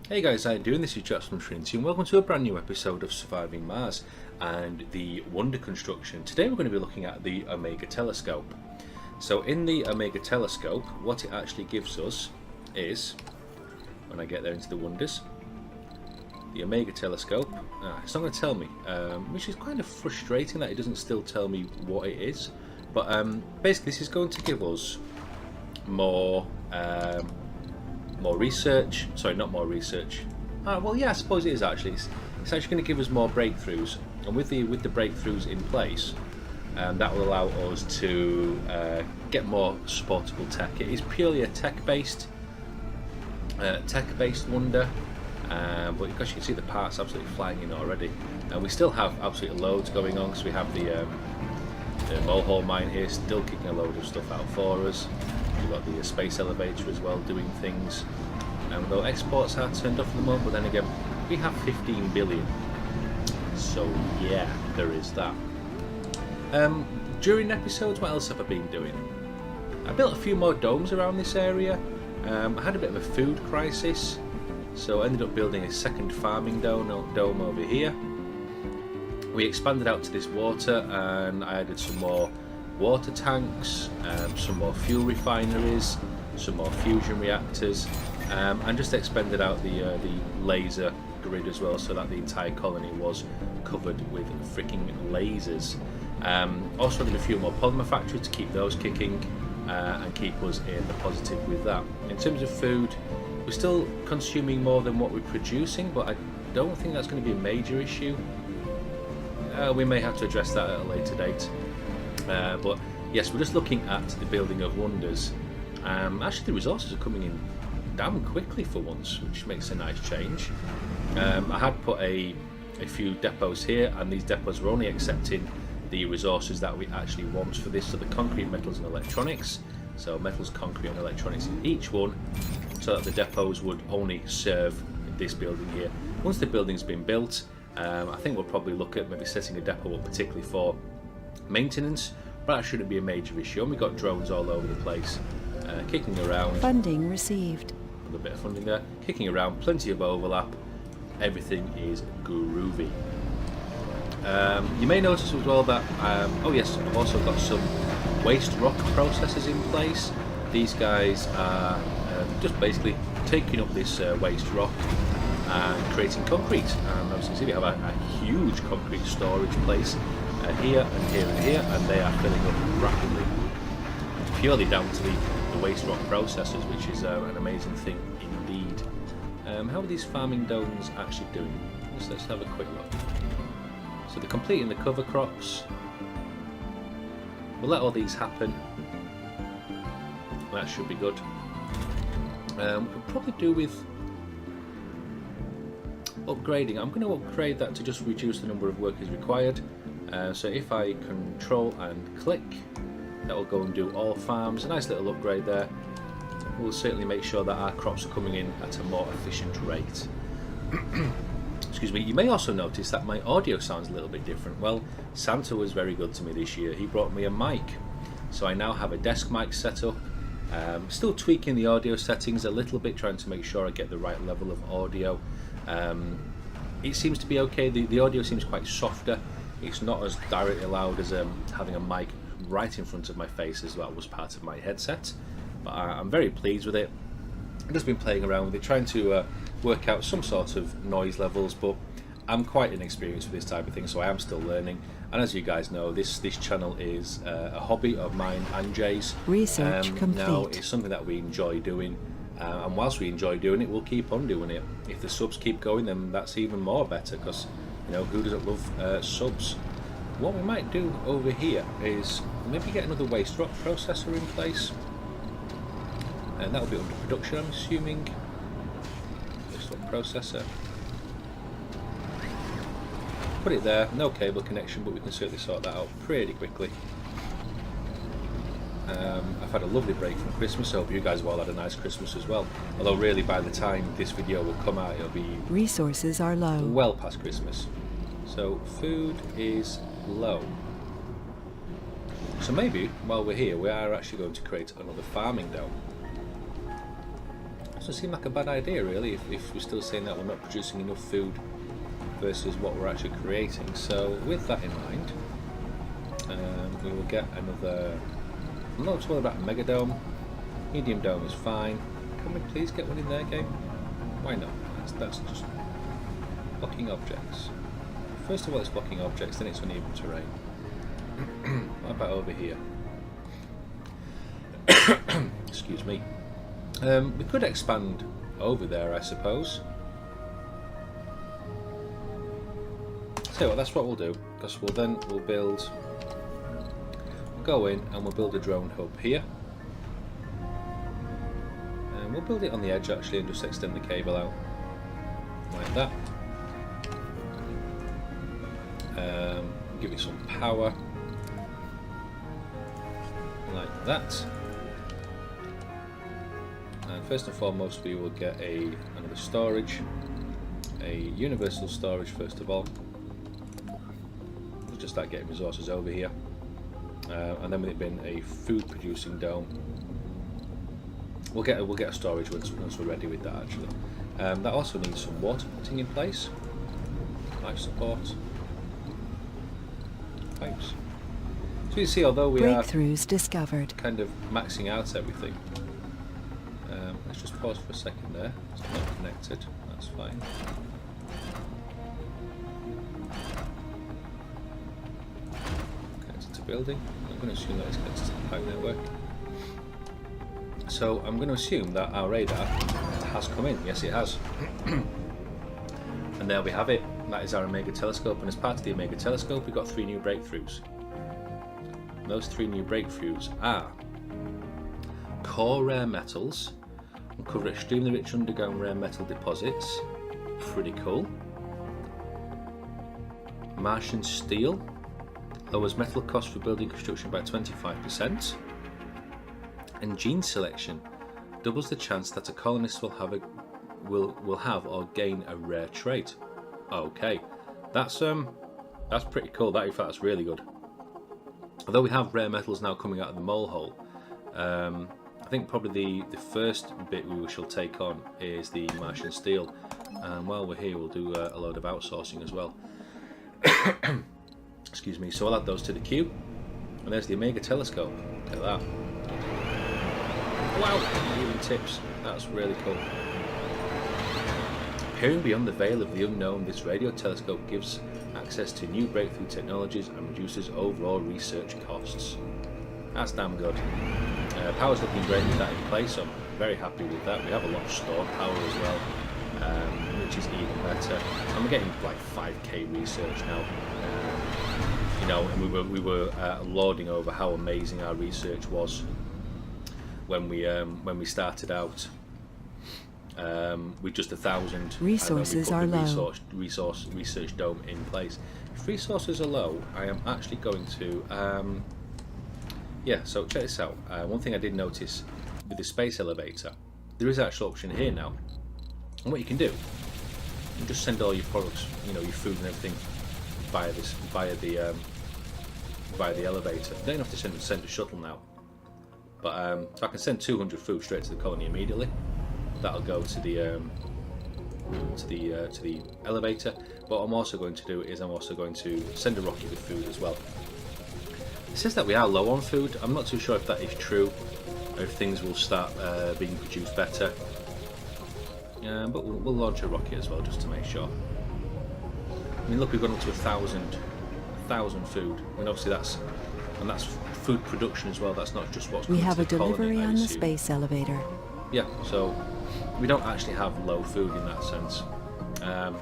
Hey guys, how you doing? This is Jax from Trinity and welcome to a brand new episode of Surviving Mars and the Wonder Construction. Today we're going to be looking at the Omega Telescope. So in the Omega Telescope, what it actually gives us is, when I get there into the wonders, the Omega Telescope, it's not going to tell me, which is kind of frustrating that it doesn't still tell me what it is. But basically this is going to give us more research. Sorry, not more research. Well, yeah, I suppose it is actually. It's actually going to give us more breakthroughs, and with the breakthroughs in place, that will allow us to get more supportable tech. It is purely a tech-based wonder, but because you can see the parts absolutely flying in already, and we still have absolutely loads going on because we have the molehole mine here still kicking a load of stuff out for us. We've got the space elevator as well doing things, and though exports are turned off at the moment, but then again we have 15 billion, so yeah, there is that. During episodes, what else have I been doing? I built a few more domes around this area. I had a bit of a food crisis, so I ended up building a second farming dome over here. We expanded out to this water and I added some more water tanks, some more fuel refineries, some more fusion reactors, and just expanded out the laser grid as well, so that the entire colony was covered with freaking lasers. Also did a few more polymer factories to keep those kicking and keep us in the positive with that. In terms of food, we're still consuming more than what we're producing, but I don't think that's going to be a major issue. We may have to address that at a later date. But yes, we're just looking at the building of wonders. Actually, the resources are coming in damn quickly for once, which makes a nice change. I had put a few depots here, and these depots were only accepting the resources that we actually want for this, so the concrete, metals and electronics. So metals, concrete and electronics in each one, so that the depots would only serve this building here. Once the building's been built, I think we'll probably look at maybe setting a depot up particularly for maintenance, but that shouldn't be a major issue. And we've got drones all over the place, kicking around. Funding received. A little bit of funding there, kicking around, plenty of overlap. Everything is groovy. You may notice as well that, oh yes, I've also got some waste rock processors in place. These guys are just basically taking up this waste rock and creating concrete. As you can see, we have a huge concrete storage place here and here and here, and they are filling up rapidly, purely down to the waste rock processors, which is an amazing thing indeed. How are these farming domes actually doing? Let's have a quick look. So they're completing the cover crops. We'll let all these happen. That should be good. We could probably do with upgrading. I'm going to upgrade that to just reduce the number of workers required. So if I control and click, that will go and do all farms. A nice little upgrade there. We'll certainly make sure that our crops are coming in at a more efficient rate. Excuse me. You may also notice that my audio sounds a little bit different. Well, Santa was very good to me this year. He brought me a mic, so I now have a desk mic set up. Still tweaking the audio settings a little bit, trying to make sure I get the right level of audio. It seems to be okay. The audio seems quite softer. It's not as directly loud as having a mic right in front of my face as well was part of my headset. But I'm very pleased with it. I've just been playing around with it, trying to work out some sort of noise levels, but I'm quite inexperienced with this type of thing, so I am still learning. And as you guys know, this channel is a hobby of mine and Jay's. Research complete. Now it's something that we enjoy doing, and whilst we enjoy doing it, we'll keep on doing it. If the subs keep going, then that's even more better, because you know, who doesn't love subs? What we might do over here is maybe get another waste rock processor in place, and that will be under production, I'm assuming. Waste rock processor. Put it there, no cable connection, but we can certainly sort that out pretty quickly. I've had a lovely break from Christmas, so I hope you guys have all had a nice Christmas as well. Although really by the time this video will come out, it'll be resources are low. Well past Christmas. So food is low. So maybe while we're here, we are actually going to create another farming dome. Doesn't seem like a bad idea really if we're still saying that we're not producing enough food versus what we're actually creating. So with that in mind, we will get another. I'm not sure about a mega dome. Medium dome is fine. Can we please get one in there, game? Why not? That's just blocking objects. First of all, it's blocking objects, then it's uneven terrain. What about over here? Excuse me. We could expand over there, I suppose. So that's what we'll do, because we'll build. We'll go in and we'll build a drone hub here. And we'll build it on the edge actually, and just extend the cable out like that. Give it some power like that. And first and foremost, we will get another storage, a universal storage first of all. We'll just start getting resources over here, and then with it being a food producing dome, we'll get a storage once we're ready with that. Actually, that also needs some water putting in place, life support. Pipes. So you see, although we breakthroughs discovered, kind of maxing out everything, let's just pause for a second there. It's not connected, that's fine. Connected to building. I'm going to assume that it's connected to the pipe network. So I'm going to assume that our radar has come in. Yes, it has. And there we have it. That is our Omega telescope, and as part of the Omega telescope we've got 3 new breakthroughs. And those 3 new breakthroughs are core rare metals, uncover extremely rich underground rare metal deposits, pretty cool. Martian steel, lowers metal costs for building construction by 25%. And gene selection, doubles the chance that a colonist will have or gain a rare trait. Okay, that's pretty cool. That's really good. Although we have rare metals now coming out of the mole hole, I think probably the first bit we shall take on is the Martian steel, and while we're here we'll do a load of outsourcing as well. Excuse me. So I'll add those to the queue, and there's the Omega telescope. Look at that. Wow, even tips. That's really cool. Peering beyond the veil of the unknown, this radio telescope gives access to new breakthrough technologies and reduces overall research costs. That's damn good. Power's looking great with that in place, so I'm very happy with that. We have a lot of stored power as well, which is even better. And we're getting like 5k research now. You know, and we were lauding over how amazing our research was when we started out. With just 1,000 resources are low. Research dome in place. If resources are low, I am actually going to yeah, so check this out. One thing I did notice with the space elevator, there is an actual option here now, and what you can do, you just send all your products, you know, your food and everything via the elevator. You don't have to send a shuttle now, but so I can send 200 food straight to the colony immediately. That'll go to the elevator. What I'm also going to do is I'm also going to send a rocket with food as well. It says that we are low on food. I'm not too sure if that is true, or if things will start being produced better. But we'll launch a rocket as well just to make sure. I mean, look, we've gone up to 1,000 food. I mean, obviously that's food production as well. That's not just what's coming we have to a the colony, delivery I on the assume. space elevator. Yeah, so we don't actually have low food in that sense. I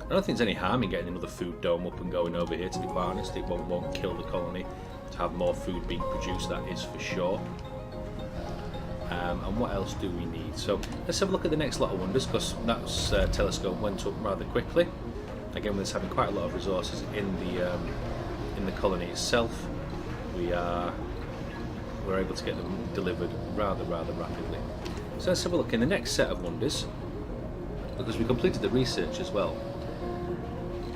don't think there's any harm in getting another food dome up and going over here, to be quite honest. It won't kill the colony to have more food being produced, that is for sure. And what else do we need? So let's have a look at the next lot of wonders, because that telescope went up rather quickly. Again, with us having quite a lot of resources in the colony itself, we're able to get them delivered rather rapidly. So let's have a look in the next set of wonders, because we completed the research as well.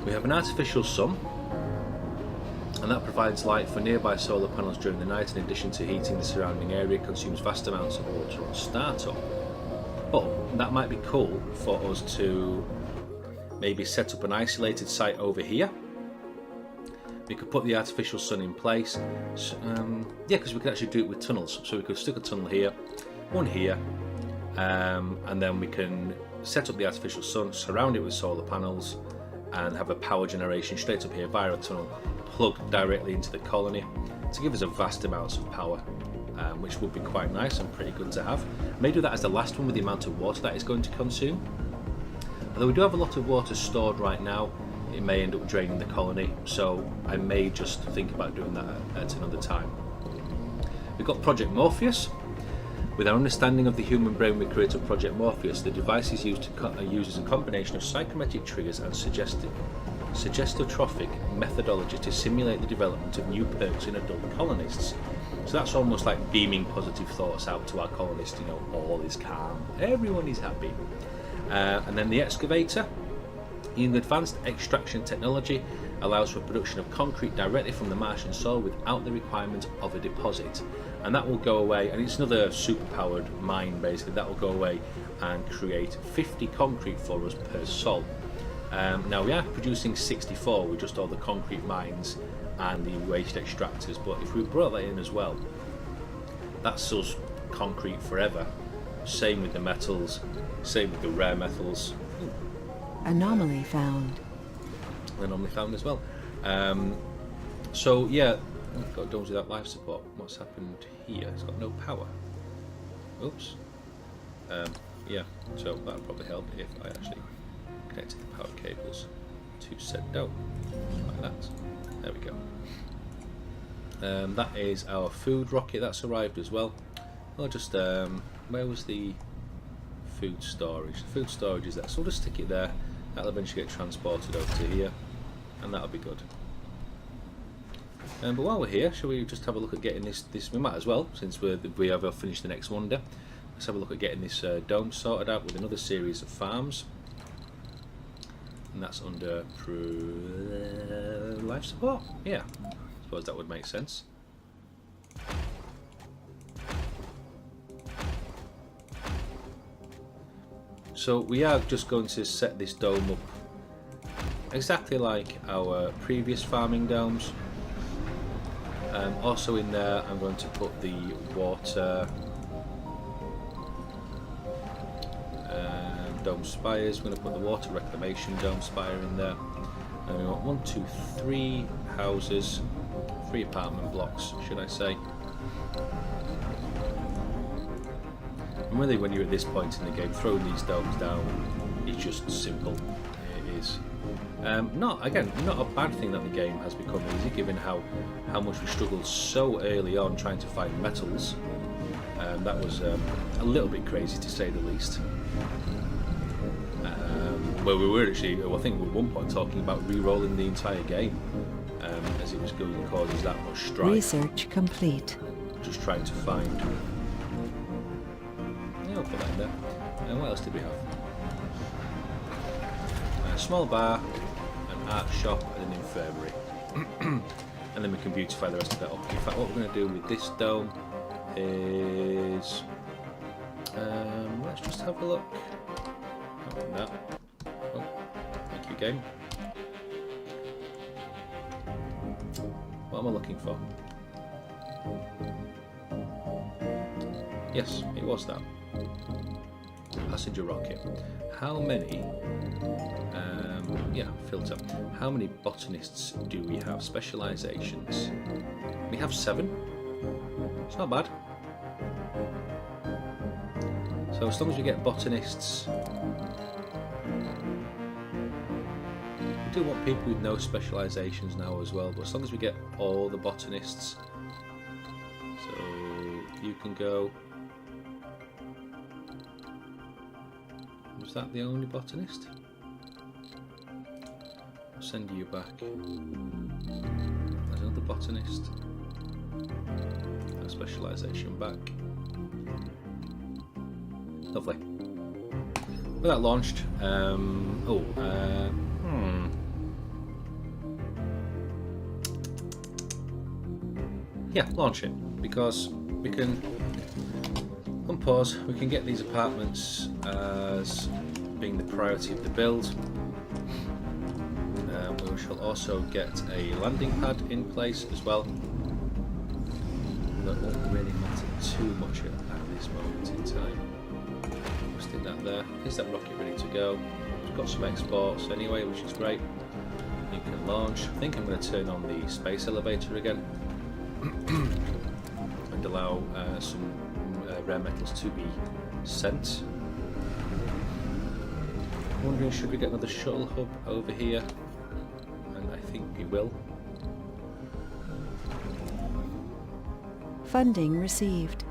We have an artificial sun, and that provides light for nearby solar panels during the night. In addition to heating the surrounding area, consumes vast amounts of water on startup. But that might be cool for us to maybe set up an isolated site over here. We could put the artificial sun in place. Yeah, because we could actually do it with tunnels. So we could stick a tunnel here, one here, and then we can set up the artificial sun, surround it with solar panels, and have a power generation straight up here via a tunnel, plugged directly into the colony to give us a vast amounts of power, which would be quite nice and pretty good to have. I may do that as the last one with the amount of water that is going to consume. Although we do have a lot of water stored right now, it may end up draining the colony, so I may just think about doing that at another time. We've got Project Morpheus. With our understanding of the human brain we created Project Morpheus, the device is uses a combination of psychometric triggers and suggestotrophic methodology to simulate the development of new perks in adult colonists. So that's almost like beaming positive thoughts out to our colonists, you know, all is calm, everyone is happy. And then the excavator. In advanced extraction technology allows for production of concrete directly from the Martian soil without the requirement of a deposit, and that will go away, and it's another super powered mine basically, that will go away and create 50 concrete for us per sol. Now we are producing 64 with just all the concrete mines and the waste extractors, but if we brought that in as well, that's us concrete forever. Same with the metals, same with the rare metals. Anomaly found. Anomaly found as well. So yeah, we've got domes without life support. What's happened here? It's got no power. Oops. Yeah, so that would probably help if I actually connected the power cables to said dome. Like that. There we go. That is our food rocket that's arrived as well. I'll just, where was the food storage? The food storage is there, so we'll just stick it there. That'll eventually get transported over to here, and that'll be good. But while we're here, shall we just have a look at getting this? We might as well, since we have finished the next wonder. Let's have a look at getting this dome sorted out with another series of farms, and that's under life support. Yeah, I suppose that would make sense. So we are just going to set this dome up exactly like our previous farming domes. Also in there I'm going to put the water dome spires. We're going to put the water reclamation dome spire in there. And we want 1, 2, 3 houses, 3 apartment blocks should I say. And really, when you're at this point in the game, throwing these domes down is just simple. It is. Not a bad thing that the game has become easy, given how much we struggled so early on trying to find metals. That was a little bit crazy to say the least. Where we were actually, I think we were at one point talking about re-rolling the entire game, as it was going to cause us that much strife. Research complete. Just trying to find. I'll put that in there. And what else did we have? A small bar, an art shop, and an infirmary. And then we can beautify the rest of that up. In fact, what we're going to do with this dome is let's just have a look. Open that. Oh, thank you, game. What am I looking for? Yes, it was that. Passenger rocket. How many? Filter. How many botanists do we have? Specializations. We have 7. It's not bad. So as long as we get botanists, we do want people with no specializations now as well. But as long as we get all the botanists, so you can go. Was that the only botanist? I'll send you back. There's another botanist. That specialisation back. Lovely. With that launched, yeah, launch it, because we can unpause. We can get these apartments as being the priority of the build. We shall also get a landing pad in place as well. That won't really matter too much at this moment in time. We'll stick that there. Is that rocket ready to go? We've got some exports anyway, which is great. You can launch. I think I'm going to turn on the space elevator again and allow some rare metals to be sent. I'm wondering, should we get another shuttle hub over here? And I think we will. Funding received.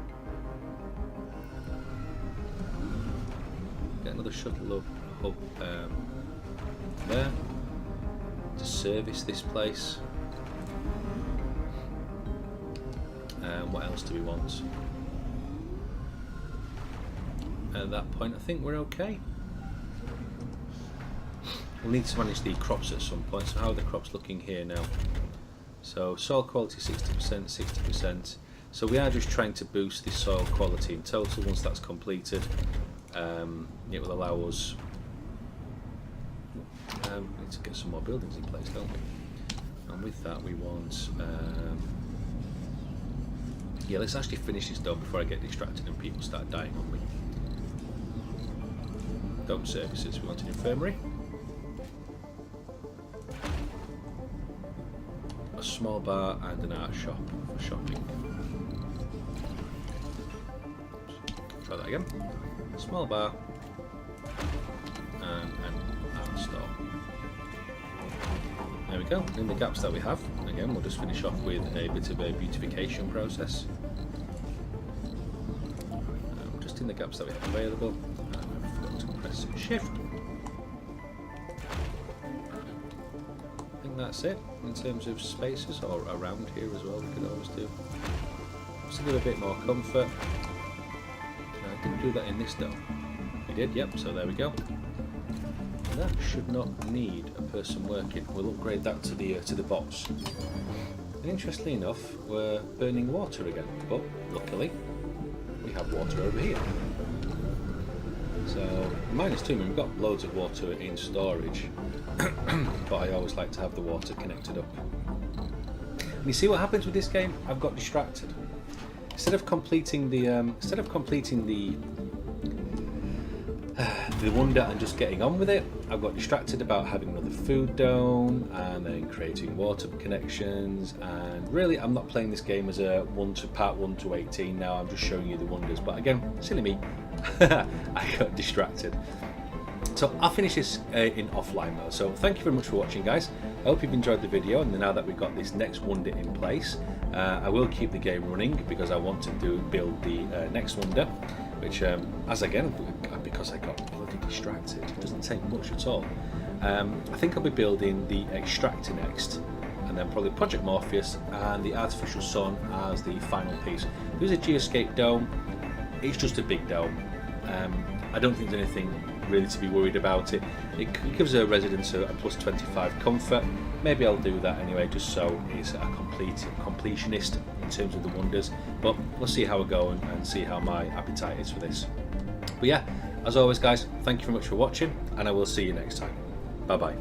Get another shuttle hub there to service this place. What else do we want? At that point, I think we're okay. We'll need to manage the crops at some point. So how are the crops looking here now? So soil quality 60%, 60%. So we are just trying to boost the soil quality in total. Once that's completed, it will allow us. We need to get some more buildings in place, don't we? And with that, we want. Yeah, let's actually finish this dome before I get distracted and people start dying on me. Dome services. We want an infirmary. A small bar and an art shop for shopping. Try that again. Small bar and an art store. There we go. In the gaps that we have, again, we'll just finish off with a bit of a beautification process. Just in the gaps that we have available. I forgot to press shift. I think that's it in terms of spaces, or around here as well. We could always do. Just to give a bit more comfort. I didn't do that in this though. We did, yep. So there we go. And that should not need a person working. We'll upgrade that to the box. And interestingly enough, we're burning water again, but luckily we have water over here. So -2, we've got loads of water in storage, but I always like to have the water connected up. And you see what happens with this game? I've got distracted. Instead of completing the wonder and just getting on with it, I've got distracted about having another food dome and then creating water connections, and really I'm not playing this game as a part 1 to 18 now. I'm just showing you the wonders, but again, silly me. I got distracted. So I'll finish this in offline mode. So thank you very much for watching, guys. I hope you've enjoyed the video, and now that we've got this next wonder in place, I will keep the game running because I want to build the next wonder, which because I got bloody distracted, it doesn't take much at all. I think I'll be building the extractor next, and then probably Project Morpheus and the artificial sun as the final piece. There's a geoscape dome. It's just a big dome. I don't think there's anything really to be worried about it. It gives a residence a plus 25 comfort. Maybe I'll do that anyway, just so it's a completionist in terms of the wonders. But we'll see how we go and see how my appetite is for this. But yeah, as always, guys, thank you very much for watching, and I will see you next time. Bye bye.